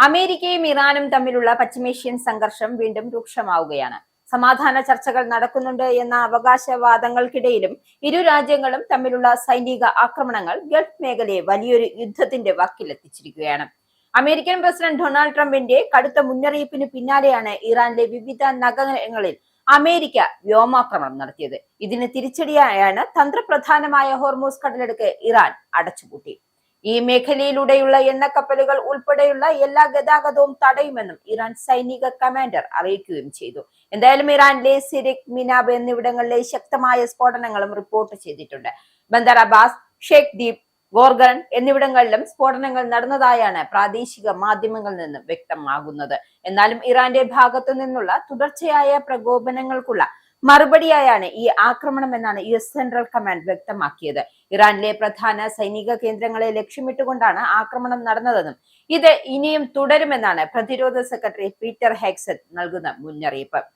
അമേരിക്കയും ഇറാനും തമ്മിലുള്ള പശ്ചിമേഷ്യൻ സംഘർഷം വീണ്ടും രൂക്ഷമാവുകയാണ്. സമാധാന ചർച്ചകൾ നടക്കുന്നുണ്ട് എന്ന അവകാശവാദങ്ങൾക്കിടയിലും ഇരു രാജ്യങ്ങളും തമ്മിലുള്ള സൈനിക ആക്രമണങ്ങൾ ഗൾഫ് മേഖലയെ വലിയൊരു യുദ്ധത്തിന്റെ വക്കിലെത്തിച്ചിരിക്കുകയാണ്. അമേരിക്കൻ പ്രസിഡന്റ് ഡൊണാൾഡ് ട്രംപിന്റെ കടുത്ത മുന്നറിയിപ്പിന് പിന്നാലെയാണ് ഇറാനിലെ വിവിധ നഗരങ്ങളിൽ അമേരിക്ക വ്യോമാക്രമണം നടത്തിയത്. ഇതിന് തിരിച്ചടിയായാണ് തന്ത്രപ്രധാനമായ ഹോർമൂസ് കടലിടുക്ക് ഇറാൻ അടച്ചുപൂട്ടി. ഈ മേഖലയിലൂടെയുള്ള എണ്ണക്കപ്പലുകൾ ഉൾപ്പെടെയുള്ള എല്ലാ ഗതാഗതവും തടയുമെന്നും ഇറാൻ സൈനിക കമാൻഡർ അറിയിക്കുകയും ചെയ്തു. എന്തായാലും ഇറാനിലെ സിരിക്, മിനാബ് എന്നിവിടങ്ങളിലെ ശക്തമായ സ്ഫോടനങ്ങളും റിപ്പോർട്ട് ചെയ്തിട്ടുണ്ട്. ബന്ദർ അബ്ബാസ്, ഷേഖ് ദീപ്, ഗോർഗൻ എന്നിവിടങ്ങളിലും സ്ഫോടനങ്ങൾ നടന്നതായാണ് പ്രാദേശിക മാധ്യമങ്ങളിൽ നിന്ന് വ്യക്തമാകുന്നത്. എന്നാലും ഇറാന്റെ ഭാഗത്തു നിന്നുള്ള തുടർച്ചയായ പ്രകോപനങ്ങൾക്കുള്ള മറുപടിയായാണ് ഈ ആക്രമണം എന്നാണ് US സെൻട്രൽ കമാൻഡ് വ്യക്തമാക്കിയത്. ഇറാനിലെ പ്രധാന സൈനിക കേന്ദ്രങ്ങളെ ലക്ഷ്യമിട്ടുകൊണ്ടാണ് ആക്രമണം നടന്നതെന്നും ഇത് ഇനിയും തുടരുമെന്നാണ് പ്രതിരോധ സെക്രട്ടറി പീറ്റർ ഹെഗ്സെറ്റ് നൽകുന്ന മുന്നറിയിപ്പ്.